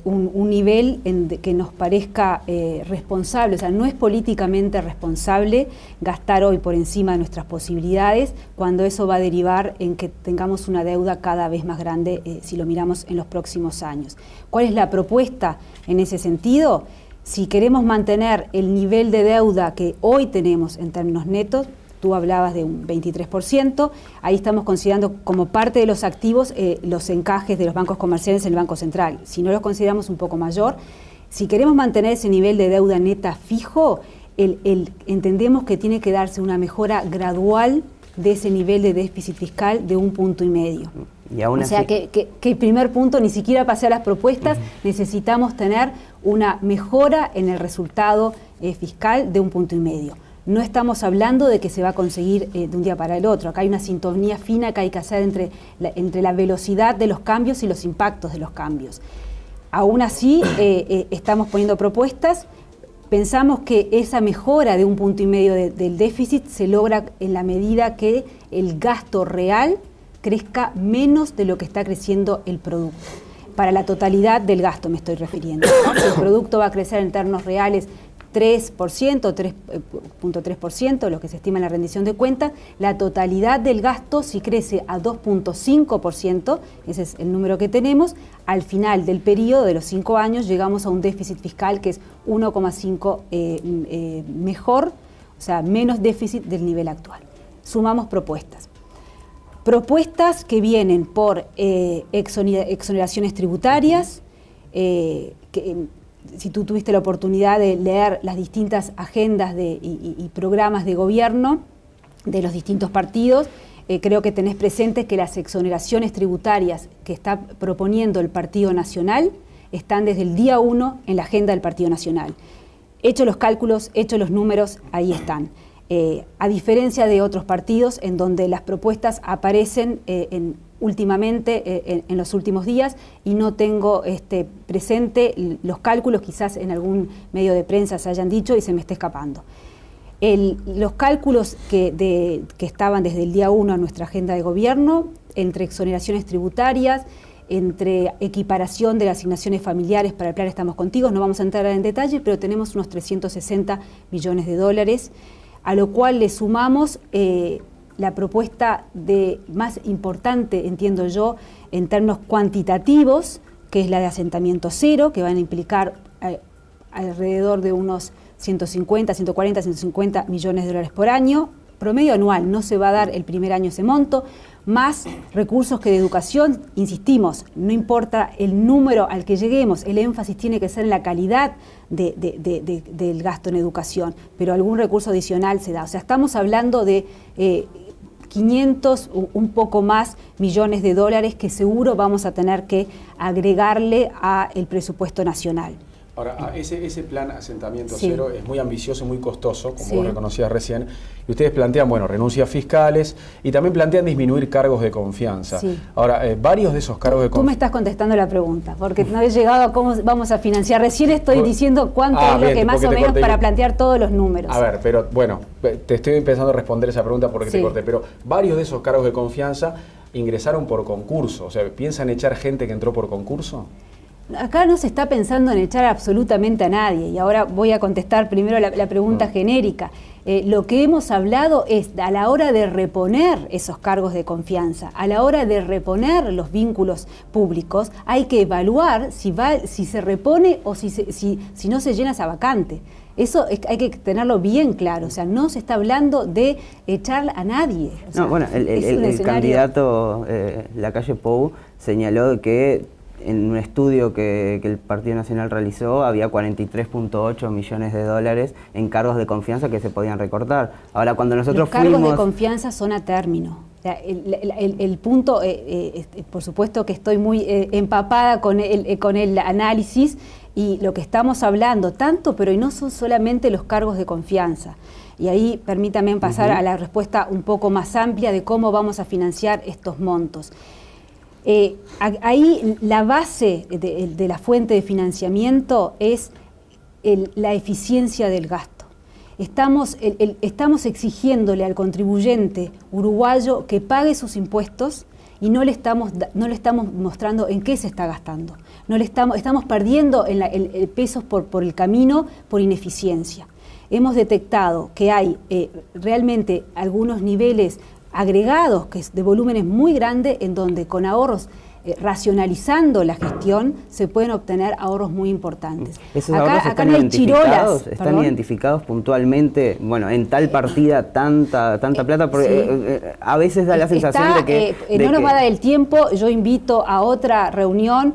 un nivel que nos parezca responsable. O sea, no es políticamente responsable gastar hoy por encima de nuestras posibilidades, cuando eso va a derivar en que tengamos una deuda cada vez más grande si lo miramos en los próximos años. ¿Cuál es la propuesta en ese sentido? Si queremos mantener el nivel de deuda que hoy tenemos en términos netos, tú hablabas de un 23%, ahí estamos considerando como parte de los activos los encajes de los bancos comerciales en el Banco Central. Si no los consideramos un poco mayor, si queremos mantener ese nivel de deuda neta fijo, entendemos que tiene que darse una mejora gradual de ese nivel de déficit fiscal de 1,5 puntos. Y aún así, o sea que el primer punto, ni siquiera pasé a las propuestas, necesitamos tener una mejora en el resultado fiscal de 1,5 puntos. No estamos hablando de que se va a conseguir de un día para el otro. Acá hay una sintonía fina que hay que hacer entre la velocidad de los cambios y los impactos de los cambios. Aún así, estamos poniendo propuestas. Pensamos que esa mejora de 1,5 puntos del déficit se logra en la medida que el gasto real crezca menos de lo que está creciendo el producto. Para la totalidad del gasto me estoy refiriendo, ¿no? Si el producto va a crecer en términos reales 3%, 3.3%, lo que se estima en la rendición de cuentas, la totalidad del gasto, si crece a 2.5%, ese es el número que tenemos, al final del periodo de los 5 años llegamos a un déficit fiscal que es 1,5 mejor, o sea, menos déficit del nivel actual. Sumamos propuestas. Propuestas que vienen por exoneraciones tributarias, si tú tuviste la oportunidad de leer las distintas agendas y programas de gobierno de los distintos partidos, creo que tenés presente que las exoneraciones tributarias que está proponiendo el Partido Nacional están desde el día 1 en la agenda del Partido Nacional. Hechos los cálculos, hechos los números, ahí están. A diferencia de otros partidos en donde las propuestas aparecen últimamente, en los últimos días, y no tengo presente los cálculos, quizás en algún medio de prensa se hayan dicho y se me esté escapando. Los cálculos que estaban desde el día 1 en nuestra agenda de gobierno, entre exoneraciones tributarias, entre equiparación de las asignaciones familiares para el plan Estamos Contigo, no vamos a entrar en detalle, pero tenemos unos 360 millones de dólares, a lo cual le sumamos la propuesta más importante, entiendo yo, en términos cuantitativos, que es la de asentamiento cero, que van a implicar alrededor de unos 140, 150 millones de dólares por año, promedio anual, no se va a dar el primer año ese monto, más recursos que de educación, insistimos, no importa el número al que lleguemos, el énfasis tiene que ser en la calidad del gasto en educación, pero algún recurso adicional se da. O sea, estamos hablando de 500, un poco más, millones de dólares que seguro vamos a tener que agregarle al presupuesto nacional. Ahora, ese plan asentamiento cero es muy ambicioso, muy costoso, como vos reconocías recién, y ustedes plantean, bueno, renuncias fiscales y también plantean disminuir cargos de confianza. Sí. Ahora, varios de esos cargos de confianza... Tú me estás contestando la pregunta, porque no he llegado a cómo vamos a financiar. Recién estoy diciendo cuánto es lo que más o menos para plantear todos los números. A ver, pero bueno, te estoy empezando a responder esa pregunta porque te corté, pero varios de esos cargos de confianza ingresaron por concurso. O sea, ¿piensan echar gente que entró por concurso? Acá no se está pensando en echar absolutamente a nadie, y ahora voy a contestar primero la pregunta genérica. Lo que hemos hablado es a la hora de reponer esos cargos de confianza, a la hora de reponer los vínculos públicos, hay que evaluar si se repone o si no se llena esa vacante. Eso hay que tenerlo bien claro, o sea, no se está hablando de echar a nadie. O sea, no, bueno, el candidato Lacalle Pou señaló que en un estudio que el Partido Nacional realizó había 43.8 millones de dólares en cargos de confianza que se podían recortar. Ahora, cuando nosotros fuimos... Los cargos de confianza son a término. O sea, el punto, por supuesto que estoy muy empapada con el análisis, y lo que estamos hablando tanto, pero y no son solamente los cargos de confianza. Y ahí permítame pasar a la respuesta un poco más amplia de cómo vamos a financiar estos montos. Ahí la base de la fuente de financiamiento es la eficiencia del gasto. Estamos exigiéndole al contribuyente uruguayo que pague sus impuestos y no le estamos mostrando en qué se está gastando. Estamos perdiendo pesos por el camino por ineficiencia. Hemos detectado que hay realmente algunos niveles agregados, que es de volúmenes muy grandes, en donde con ahorros racionalizando la gestión, se pueden obtener ahorros muy importantes. ¿Esos ahorros acá no hay chirolas? ¿Están identificados puntualmente? Bueno, en tal partida tanta plata, porque sí. A veces da la sensación de que... no nos va a dar el tiempo, yo invito a otra reunión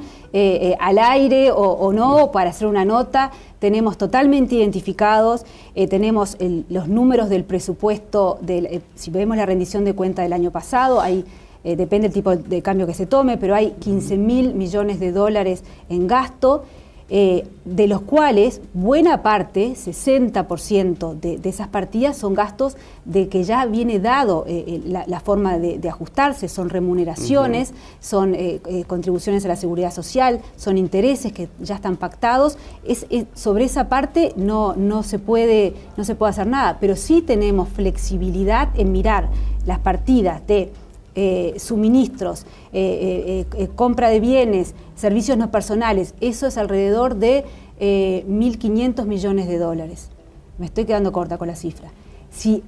al aire o no para hacer una nota. Tenemos totalmente identificados, tenemos los números del presupuesto, si vemos la rendición de cuenta del año pasado, hay... depende del tipo de cambio que se tome, pero hay 15.000 millones de dólares en gasto, de los cuales buena parte, 60% de esas partidas son gastos de que ya viene dado la forma de ajustarse, son remuneraciones, son contribuciones a la seguridad social, son intereses que ya están pactados. Sobre esa parte no se puede hacer nada, pero sí tenemos flexibilidad en mirar las partidas de suministros, compra de bienes, servicios no personales. Eso es alrededor de 1.500 millones de dólares. Me estoy quedando corta con la cifra. Si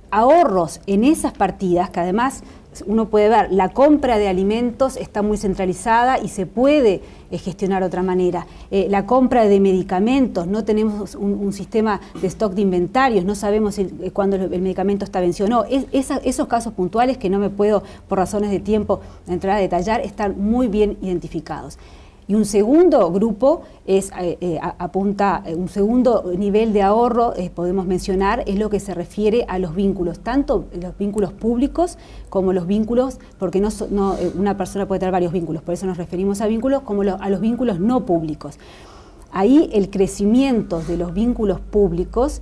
ahorros en esas partidas, que además uno puede ver, la compra de alimentos está muy centralizada y se puede gestionar de otra manera. La compra de medicamentos, no tenemos un sistema de stock de inventarios, no sabemos cuándo el medicamento está vencido o no. Esos casos puntuales que no me puedo, por razones de tiempo, entrar a detallar, están muy bien identificados. Y un segundo grupo apunta, un segundo nivel de ahorro, podemos mencionar, es lo que se refiere a los vínculos, tanto los vínculos públicos como los vínculos, porque una persona puede tener varios vínculos, por eso nos referimos a vínculos, como a los vínculos no públicos. Ahí el crecimiento de los vínculos públicos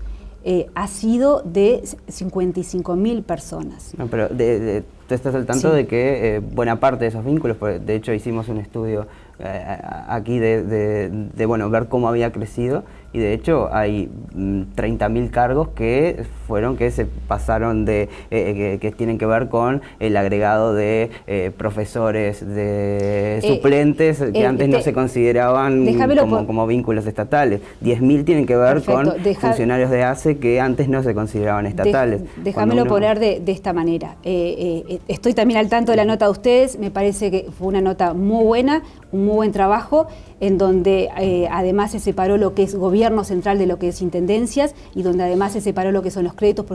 ha sido de 55.000 personas. No, pero tú estás al tanto, sí, de que buena parte de esos vínculos, de hecho hicimos un estudio aquí de ver cómo había crecido, y de hecho hay 30.000 cargos que se pasaron que tienen que ver con el agregado de profesores, de suplentes, que antes no se consideraban como vínculos estatales. 10.000 tienen que ver con funcionarios de ACE que antes no se consideraban estatales. Déjamelo poner de esta manera. Estoy también al tanto de la nota de ustedes, me parece que fue una nota muy buena, un muy buen trabajo, en donde además se separó lo que es gobierno central de lo que es intendencias, y donde además se separó lo que son los créditos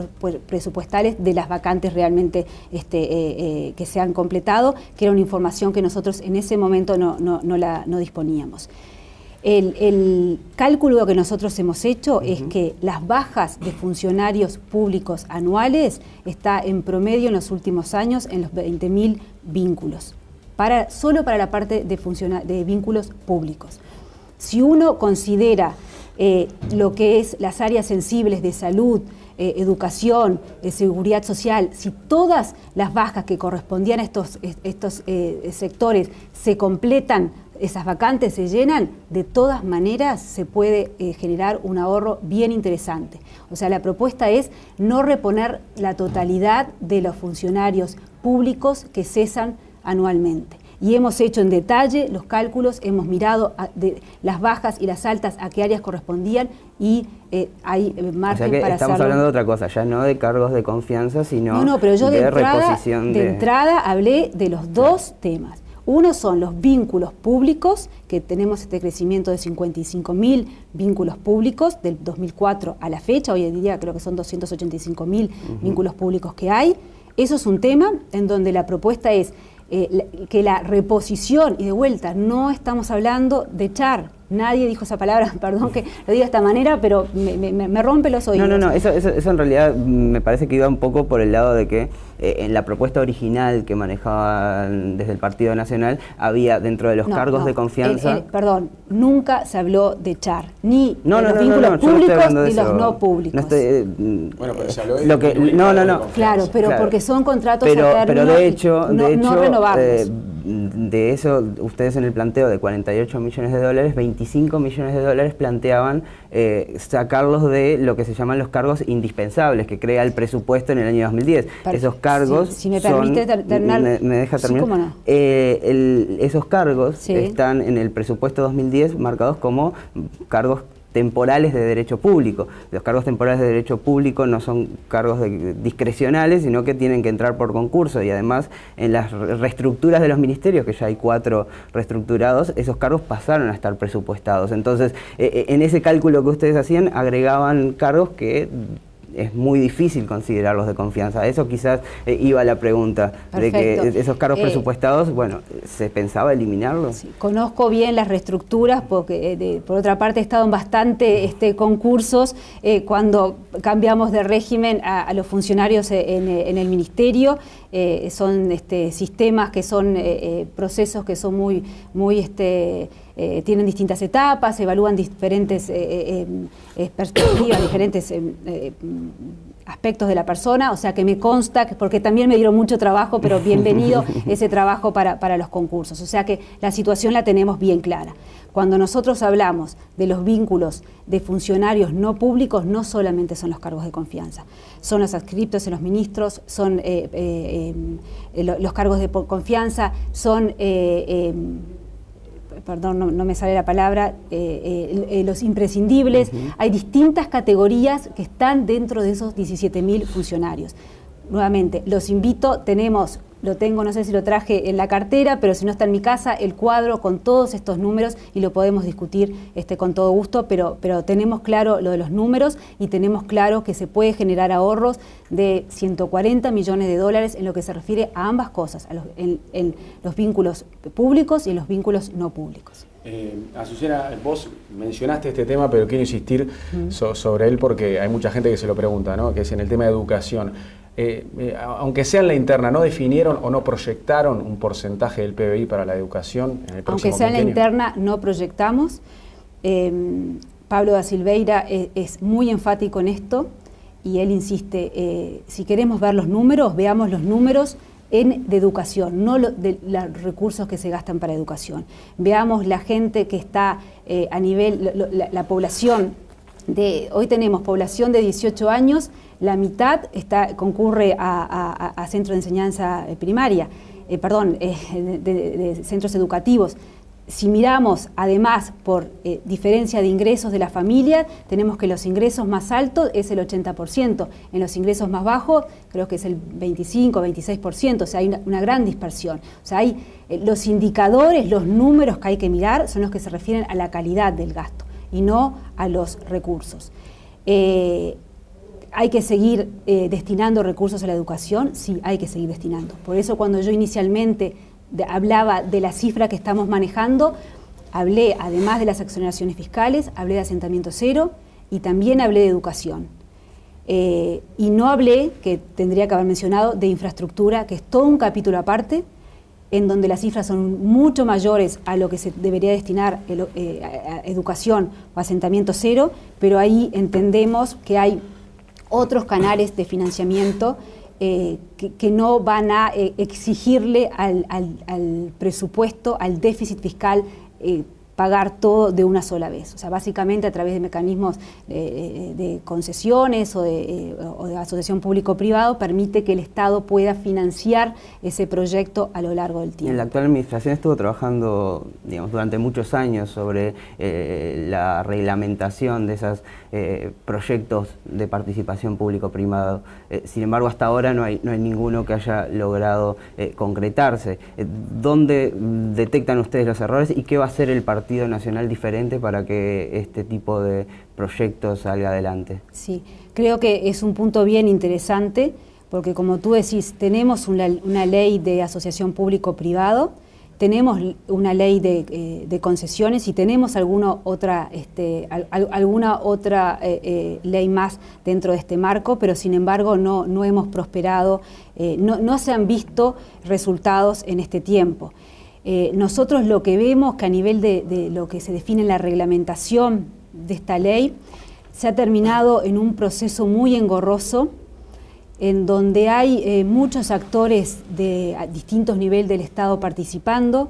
presupuestales de las vacantes realmente que se han completado, que era una información que nosotros en ese momento no disponíamos. El cálculo que nosotros hemos hecho es que las bajas de funcionarios públicos anuales está en promedio en los últimos años en los 20.000 vínculos, solo para la parte de vínculos públicos. Si uno considera lo que es las áreas sensibles de salud, educación, seguridad social, si todas las bajas que correspondían a estos sectores se completan, esas vacantes se llenan, de todas maneras se puede generar un ahorro bien interesante. O sea, la propuesta es no reponer la totalidad de los funcionarios públicos que cesan anualmente. Y hemos hecho en detalle los cálculos, hemos mirado las bajas y las altas a qué áreas correspondían, y hay margen para hacerlo. Estamos hablando de otra cosa, ya no de cargos de confianza, sino pero yo de reposición de entrada hablé de los dos temas. Uno son los vínculos públicos, que tenemos este crecimiento de 55.000 vínculos públicos del 2004 a la fecha, hoy en día creo que son 285.000 vínculos públicos que hay. Eso es un tema en donde la propuesta es que la reposición, y de vuelta, no estamos hablando de echar, nadie dijo esa palabra, perdón que lo diga de esta manera, pero me rompe los oídos. No, eso en realidad me parece que iba un poco por el lado de que en la propuesta original que manejaban desde el Partido Nacional había dentro de los cargos de confianza... perdón, nunca se habló de echar, ni de los vínculos públicos ni los no públicos. Bueno, pero se habló de Claro, pero porque son contratos a término, pero de hecho no renovables. De eso, ustedes en el planteo de 48 millones de dólares, 25 millones de dólares planteaban sacarlos de lo que se llaman los cargos indispensables que crea el presupuesto en el año 2010. Esos cargos si me permite terminar... ¿Me deja terminar? Sí, cómo no. Esos cargos están en el presupuesto 2010 marcados como cargos temporales de derecho público. Los cargos temporales de derecho público no son cargos discrecionales, sino que tienen que entrar por concurso, y además en las reestructuras de los ministerios, que ya hay 4 reestructurados, esos cargos pasaron a estar presupuestados. Entonces, en ese cálculo que ustedes hacían, agregaban cargos que es muy difícil considerarlos de confianza. A eso quizás iba la pregunta. Perfecto. De que esos cargos presupuestados, bueno, ¿se pensaba eliminarlos? Sí, conozco bien las reestructuras, porque por otra parte he estado en bastante concursos cuando cambiamos de régimen a los funcionarios en el ministerio. Son sistemas que son procesos que son muy tienen distintas etapas, evalúan diferentes perspectivas, diferentes aspectos de la persona, o sea que me consta, porque también me dieron mucho trabajo, pero bienvenido ese trabajo para los concursos. O sea que la situación la tenemos bien clara. Cuando nosotros hablamos de los vínculos de funcionarios no públicos, no solamente son los cargos de confianza, son los adscriptos en los ministros, son los cargos de confianza, son... perdón, no me sale la palabra, los imprescindibles. Hay distintas categorías que están dentro de esos 17.000 funcionarios. Nuevamente, los invito, lo tengo, no sé si lo traje en la cartera, pero si no está en mi casa, el cuadro con todos estos números, y lo podemos discutir con todo gusto, pero tenemos claro lo de los números, y tenemos claro que se puede generar ahorros de 140 millones de dólares en lo que se refiere a ambas cosas, en los vínculos públicos y en los vínculos no públicos. Azucena, vos mencionaste este tema, pero quiero insistir sobre él porque hay mucha gente que se lo pregunta, ¿no? Que es en el tema de educación. Aunque sea en la interna, ¿no definieron o no proyectaron un porcentaje del PBI para la educación en el próximo Aunque sea en la interna, no proyectamos. Pablo da Silveira es muy enfático en esto, y él insiste, si queremos ver los números, veamos los números de educación, no de los recursos que se gastan para educación. Veamos la gente que está a nivel, la población hoy tenemos población de 18 años, la mitad concurre a centros de enseñanza primaria, de centros educativos. Si miramos además por diferencia de ingresos de la familia, tenemos que los ingresos más altos es el 80%, en los ingresos más bajos creo que es el 25, 26%, o sea, hay una gran dispersión. O sea, hay los indicadores, los números que hay que mirar son los que se refieren a la calidad del gasto y no a los recursos. ¿Hay que seguir destinando recursos a la educación? Sí, hay que seguir destinando. Por eso cuando yo inicialmente hablaba de la cifra que estamos manejando, hablé, además de las exoneraciones fiscales, hablé de asentamiento cero y también hablé de educación. Y no hablé, que tendría que haber mencionado, de infraestructura, que es todo un capítulo aparte, en donde las cifras son mucho mayores a lo que se debería destinar a educación o asentamiento cero, pero ahí entendemos que hay otros canales de financiamiento que no van a exigirle al presupuesto, al déficit fiscal, pagar todo de una sola vez. O sea, básicamente a través de mecanismos de concesiones o de asociación público-privado permite que el Estado pueda financiar ese proyecto a lo largo del tiempo. La actual administración estuvo trabajando, digamos, durante muchos años sobre la reglamentación de esos proyectos de participación público-privado. Sin embargo, hasta ahora no hay ninguno que haya logrado concretarse. ¿Dónde detectan ustedes los errores y qué va a hacer el Partido Nacional diferente para que este tipo de proyectos salga adelante? Sí, creo que es un punto bien interesante, porque como tú decís, tenemos una ley de asociación público-privado, tenemos una ley de concesiones y tenemos alguna otra ley más dentro de este marco, pero sin embargo no hemos prosperado, no se han visto resultados en este tiempo. Nosotros lo que vemos que a nivel de lo que se define en la reglamentación de esta ley, se ha terminado en un proceso muy engorroso, en donde hay muchos actores a distintos niveles del Estado participando,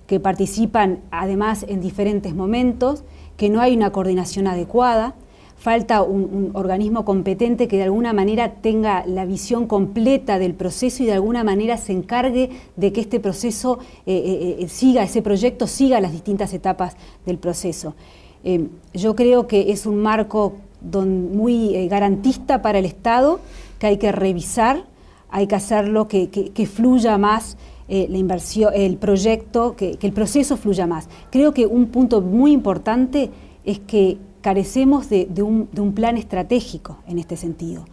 que participan además en diferentes momentos, que no hay una coordinación adecuada. Falta un organismo competente que de alguna manera tenga la visión completa del proceso y de alguna manera se encargue de que este proceso ese proyecto siga las distintas etapas del proceso. Yo creo que es un marco muy garantista para el Estado, que hay que revisar, hay que hacerlo que fluya más la inversión, el proyecto, que el proceso fluya más. Creo que un punto muy importante es que carecemos de un plan estratégico en este sentido.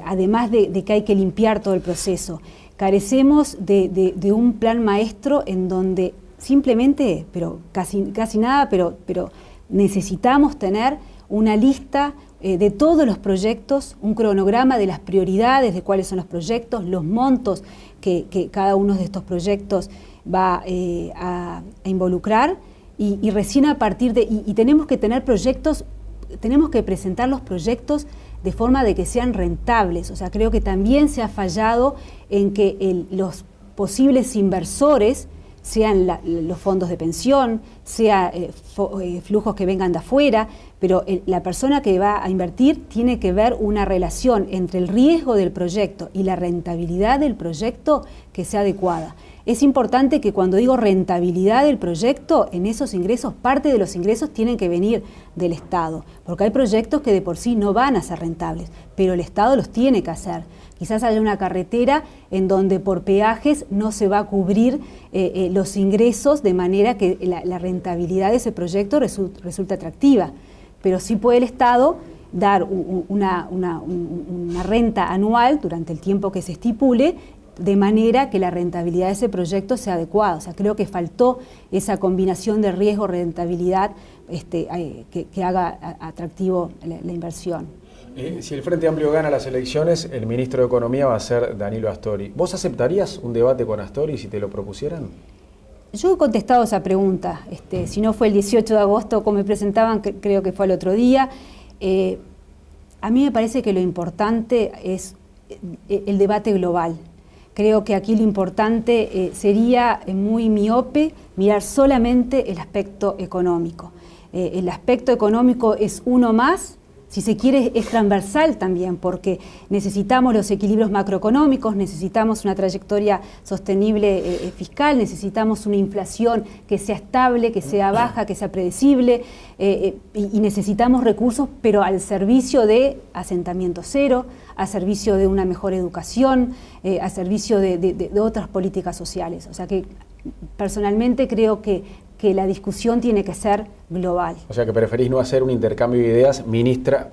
Además de que hay que limpiar todo el proceso, carecemos de un plan maestro en donde simplemente, pero casi nada, pero necesitamos tener una lista de todos los proyectos, un cronograma de las prioridades, de cuáles son los proyectos, los montos que cada uno de estos proyectos va a involucrar, y recién a partir de... Y tenemos que tener proyectos, tenemos que presentar los proyectos de forma de que sean rentables. O sea, creo que también se ha fallado en que los posibles inversores sean los fondos de pensión, sea flujos que vengan de afuera, pero la persona que va a invertir tiene que ver una relación entre el riesgo del proyecto y la rentabilidad del proyecto que sea adecuada. Es importante que cuando digo rentabilidad del proyecto, en esos ingresos, parte de los ingresos tienen que venir del Estado, porque hay proyectos que de por sí no van a ser rentables, pero el Estado los tiene que hacer. Quizás haya una carretera en donde por peajes no se va a cubrir los ingresos de manera que la rentabilidad de ese proyecto resulte atractiva, pero sí puede el Estado dar una renta anual durante el tiempo que se estipule, de manera que la rentabilidad de ese proyecto sea adecuada. O sea, creo que faltó esa combinación de riesgo-rentabilidad que haga atractivo la inversión. Si el Frente Amplio gana las elecciones, el ministro de Economía va a ser Danilo Astori. ¿Vos aceptarías un debate con Astori si te lo propusieran? Yo he contestado esa pregunta. Si no fue el 18 de agosto, como me presentaban, creo que fue el otro día. A mí me parece que lo importante es el debate global. Creo que aquí lo importante sería muy miope mirar solamente el aspecto económico. El aspecto económico es uno más, si se quiere es transversal también, porque necesitamos los equilibrios macroeconómicos, necesitamos una trayectoria sostenible fiscal, necesitamos una inflación que sea estable, que sea baja, que sea predecible, y necesitamos recursos, pero al servicio de asentamiento cero, a servicio de una mejor educación, a servicio de otras políticas sociales. O sea que personalmente creo que la discusión tiene que ser global. O sea que preferís no hacer un intercambio de ideas ministra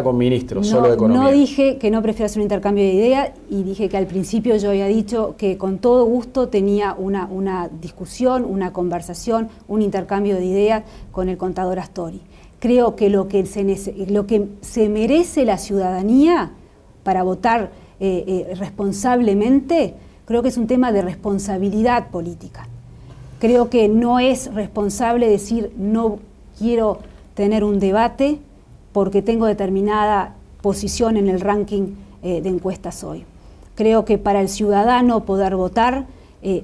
con ministro, solo de economía. No dije que no prefiero hacer un intercambio de ideas, y dije que al principio yo había dicho que con todo gusto tenía una discusión, una conversación, un intercambio de ideas con el contador Astori. Creo que lo que se merece la ciudadanía para votar responsablemente, creo que es un tema de responsabilidad política. Creo que no es responsable decir no quiero tener un debate porque tengo determinada posición en el ranking de encuestas hoy. Creo que para el ciudadano poder votar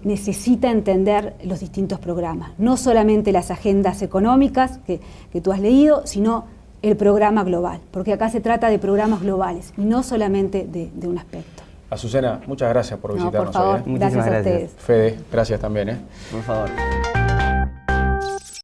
necesita entender los distintos programas, no solamente las agendas económicas que tú has leído, sino el programa global, porque acá se trata de programas globales y no solamente de un aspecto. Azucena, muchas gracias por visitarnos. Por favor, hoy. Gracias a ustedes. Fede, gracias también. Por favor.